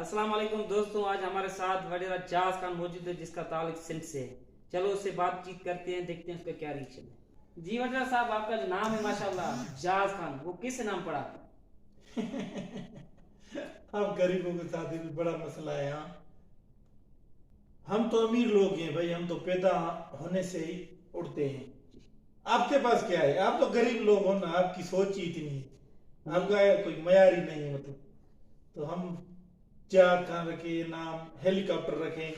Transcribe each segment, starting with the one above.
अस्सलाम वालेकुम दोस्तों, आज हमारे साथ वडेरा जाज खान मौजूद है जिसका ताल्लुक सिंध से है। चलो उससे बातचीत करते हैं, देखते हैं उसका क्या रिएक्शन है। जी वडेरा साहब, आपका जो नाम है माशाल्लाह जाज खान, वो किस नाम पड़ा? अब गरीबों के साथ ये भी बड़ा मसला है। यहाँ हम तो अमीर लोग हैं भाई, हम तो पैदा होने से ही उड़ते हैं। आपके पास क्या है? आप तो गरीब लोग हो ना, आपकी सोच ही इतनी है, नहीं, आपका कोई मयार ही नहीं है मतलब। तो हम चार खान रखे, नाम हेलीकॉप्टर रखें,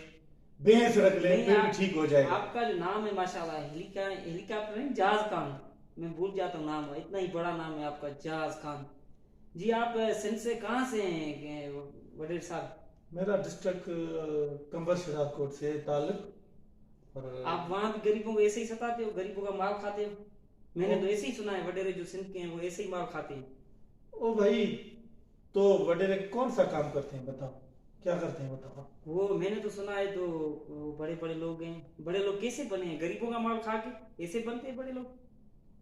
भैंस रख लें, नहीं फिर भी ठीक हो जाएगा। आपका जो नाम है माशाल्लाह हेलीकॉप्टर नहीं, जाज खान। मैं भूल जाता हूँ नाम, इतना ही बड़ा नाम है आपका, जाज खान। जी आप सिंध से कहाँ से हैं वडेर साहब? मेरा डिस्ट्रिक्ट कंबर शहजादकोट से ताल्लुक। और आप वहां भी गरीबों को ऐसे ही सताते हो, गरीबों का माल खाते हो? मैंने तो ऐसे ही सुना है, वडेरे जो सिंध के हैं वो ऐसे ही माल खाते हैं। ओ भाई, तो वडेरे कौन सा काम करते हैं बताओ, क्या करते हैं बताओ। वो मैंने तो सुना है, तो वो बड़े बड़े लोग हैं। बड़े लोग कैसे बने हैं? गरीबों का माल खा के ऐसे बनते हैं बड़े लोग?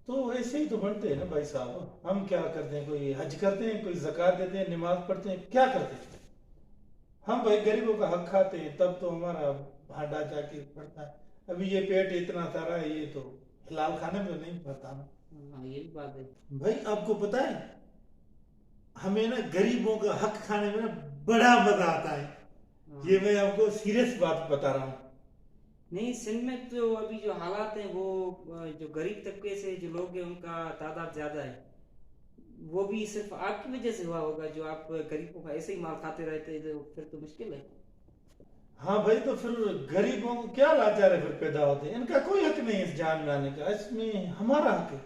तो ऐसे ही तो बनते हैं ना भाई साहब। हम क्या करते हैं, कोई हज करते हैं, कोई ज़कात देते हैं, नमाज पढ़ते हैं, क्या करते हैं? हम भाई गरीबों का हक खाते हैं, तब तो हमारा भांडा जाके पड़ता है। अभी ये पेट इतना सारा है, ये तो हिलाल खाने में नहीं पड़ता ना। हाँ, ये भी बात है। भाई आपको पता है, हमें ना गरीबों का हक खाने में ना बड़ा मजा आता है। हाँ। ये मैं आपको सीरियस बात बता रहा हूँ। नहीं, सिंध में तो अभी जो हालात हैं वो जो गरीब तबके से जो लोग हैं उनका तादाद ज्यादा है। वो भी सिर्फ आपकी वजह से हुआ होगा, जो आप गरीबों का ऐसे ही माल खाते रहते हैं, तो फिर तो मुश्किल है। हाँ भाई, तो फिर गरीबों को क्या लाचार फिर पैदा होते हैं? इनका कोई हक नहीं है इस जान में आने का, इसमें हमारा हक है।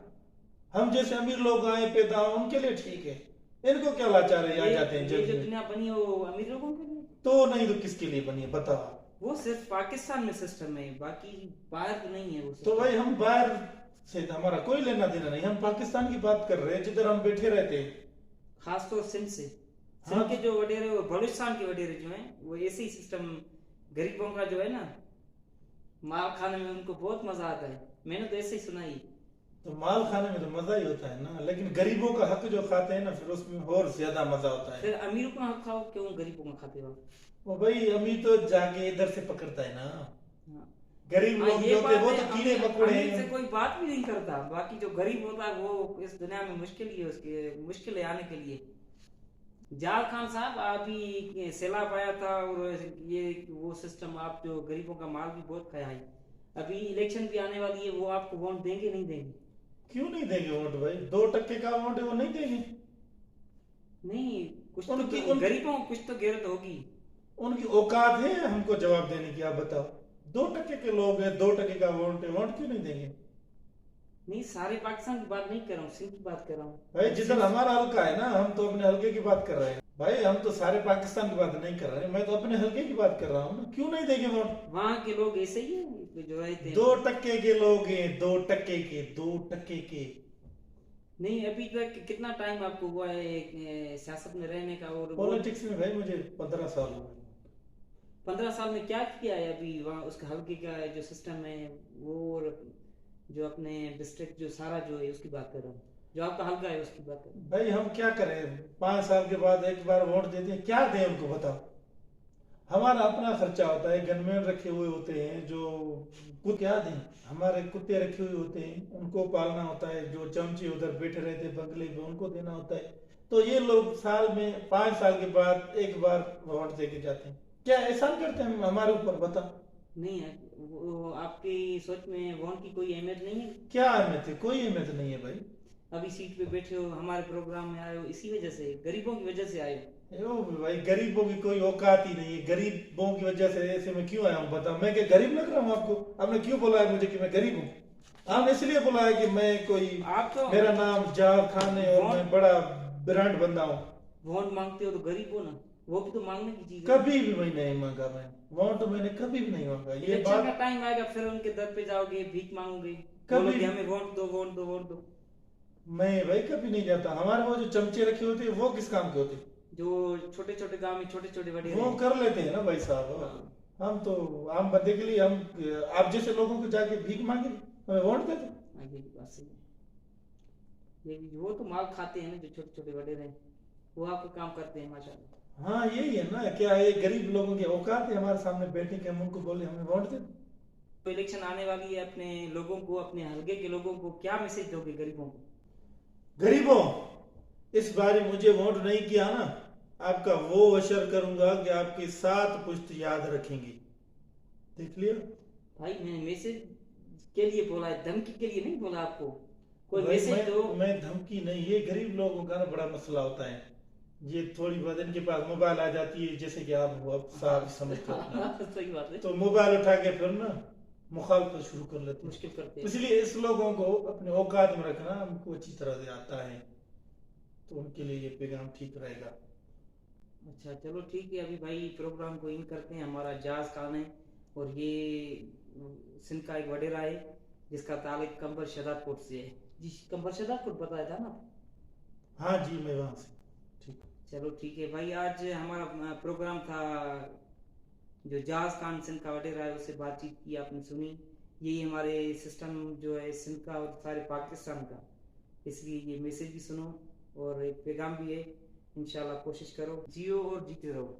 हम जैसे अमीर लोग आए पैदा हो, उनके लिए ठीक है। इनको क्या लाचार है, आ जाते हैं ये जल्दी जो में। दुनिया बनी है वो अमीर लोगों के लिए। तो नहीं तो किसके लिए बनी है बताओ। वो सिर्फ पाकिस्तान में सिस्टम है, बाकी बाहर तो नहीं है वो तो सिस्टम। भाई हम बाहर से तो हमारा कोई लेना देना नहीं, हम पाकिस्तान की बात कर रहे हैं जिधर हम बैठे रहते हैं। खासतौर सिंध से। हाँ सिंध के जो वडेरे, वो बलूचिस्तान के वडेरे जो हैं, वो ऐसे ही सिस्टम। गरीबों का जो है ना, माल खाने में उनको बहुत मजा आता है। मैंने तो ऐसे ही सुना ही। तो माल खाने में तो मजा ही होता है ना, लेकिन गरीबों का हक जो खाते हैं ना, फिर उसमें और ज्यादा मजा होता है। फिर अमीरों का हक खाओ, क्यों गरीबों का खाते हो? वो भाई अमीर तो जाके इधर से पकड़ता है ना, हाँ। गरीब हाँ, लोग ये जो होते हैं बात वो है। तो कीड़े अमीर मकोड़े अमीर से हैं। कोई बात भी नहीं करता, बाकी जो गरीब होता है वो इस दुनिया में मुश्किल ही है, उसके मुश्किल है आने के लिए। जाल खान साहब, अभी सैलाब आया था और ये वो सिस्टम, आप जो गरीबों का माल भी बहुत खाया है। अभी इलेक्शन भी आने वाली है, वो आपको वोट देंगे नहीं देंगे? क्यों नहीं देंगे वोट भाई? 2% का वोट है, वो नहीं देंगे। नहीं, कुछ उनकी तो उन, गरीबों को कुछ तो गैरत होगी। उनकी औकात है हमको जवाब देने की? आप बताओ, 2% के लोग हैं, 2% का वोट है, वोट क्यों नहीं देंगे? नहीं, सारे पाकिस्तान की बात नहीं कर रहा हूँ, सिर्फ की बात कर रहा भाई हूँ। जिधर सिर्फ हमारा हल्का है ना, हम तो अपने हल्के की बात कर रहे हैं भाई। हम तो सारे पाकिस्तान की बात नहीं कर रहे हैं, मैं तो अपने हल्के की बात कर रहा हूँ ना। क्यों नहीं देंगे वोट? वहां के लोग ऐसे ही हैं जो रहते हैं। 2% के लोग हैं, 2% के, 2% के। नहीं, अभी तक कितना टाइम आपको हुआ है सियासत में रहने का, और वोट? पॉलिटिक्स में भाई मुझे 15 साल हुए। 15 साल में क्या किया है अभी वहाँ उसका हल्के का जो सिस्टम है वो, और जो अपने डिस्ट्रिक्ट जो सारा जो है उसकी बात कर रहा हूँ, जो आपका हल्का है उसकी बात कर रहा हूँ। भाई हम क्या करें, 5 साल के बाद एक बार वोट देते हैं, क्या दें उनको बताओ? हमारा अपना खर्चा होता है, गनमैन रखे हुए होते हैं जो क्या दें? हमारे कुत्ते रखे हुए होते हैं, उनको पालना होता है। जो चमचे उधर बैठे रहते हैं बंगले में, उनको देना होता है। तो ये लोग साल में 5 साल के बाद एक बार वोट दे के जाते हैं। क्या एहसान करते हैं हमारे ऊपर बता? नहीं है, वो आपकी सोच में वोट की कोई अहमियत नहीं है? क्या अहमियत है? कोई अहमियत नहीं है भाई। अभी सीट पे बैठे हो, हमारे प्रोग्राम में आए हो, इसी वजह से, गरीबों की वजह से आए हो। ओ भाई, गरीबों की कोई औकात ही नहीं है। गरीबों की वजह से ऐसे मैं क्यों आया हूँ बताओ? मैं क्या गरीब लग रहा हूँ आपको? आपने क्यों बोला है मुझे कि मैं गरीब हूँ? आपने इसलिए बोला है कि मैं कोई, आप तो मेरा नाम जाव खान है और मैं बड़ा ब्रांड बंदा हूँ। वोट मांगते हो तो गरीब हो ना, वो भी तो मांगने की चीज है। कभी भी मैं नहीं मांगा, मैं वोट तो मैंने कभी भी नहीं मांगा। ये इलेक्शन का बात टाइम आएगा, फिर उनके दर पे जाओगे, भीख मांगोगे, कभी बोलोगे हमें वोट दो, वोट दो, वोट दो। मैं भाई कभी नहीं जाता। हमारे वो जो चमचे रखे होते हैं वो किस काम के होते हैं? जो छोटे छोटे गांव में छोटे छोटे वडेरे वो हैं। कर लेते हैं ना भाई साहब। हाँ। हम तो आम बंदे के लिए, हम आप जैसे लोगों को जाके भीख मांगे, हमें वोट देते? हाँ, ये भी बात सही है। ये भी वो तो माल खाते हैं ना, जो छोटे छोटे वडेरे हैं, वो आपको काम करते हैं माशाल्लाह। हाँ यही है ना, क्या है, गरीब लोगों की औकात है हमारे सामने बैठे के हम उनको बोले हमें वोट दे दो। तो इलेक्शन आने वाली है, अपने लोगों को, अपने हलके के लोगों को क्या मैसेज दोगे गरीबों को? गरीबों, इस बार मुझे वोट नहीं किया ना, आपका वो अशर करूंगा कि आपकी 7 पुश्त याद रखेंगे। देख लिया। भाई मैंने मैसेज के लिए बोला है, धमकी के लिए नहीं बोला आपको। तो कोई भाई मैसेज दो। मैं धमकी नहीं, ये गरीब लोगों का ना बड़ा मसला होता है। ये थोड़ी बहुत इनके पास मोबाइल आ जाती है, जैसे कि आप हो, अब साहब समझते हो अपना, सही बात है। तो मोबाइल उठा के फिर ना मुखालफत शुरू कर लेते हैं। मुश्किल करते तो हैं। इसलिए इस लोगों को अपने औकात में रखना हमको अच्छी तरह से आता है, तो उनके लिए ये पैगाम ठीक रहेगा। अच्छा चलो ठीक है, अभी भाई प्रोग्राम को इन करते हैं। हमारा जाज खान है और ये सिंध का एक वडेरा है जिसका ताल्लुक कंबर शदादपुर से है। जी, कंबर शदादपुर बताया था ना? हाँ जी, मैं वहाँ से। ठीक। चलो ठीक है भाई, आज हमारा प्रोग्राम था जो जाज खान सिंध का वडेरा है, उससे बातचीत की, आपने सुनी। यही हमारे सिस्टम जो है सिंध का और सारे पाकिस्तान का, इसलिए ये मैसेज भी सुनो और एक पैगाम भी है। इंशाल्लाह कोशिश करो, जियो और जीते रहो।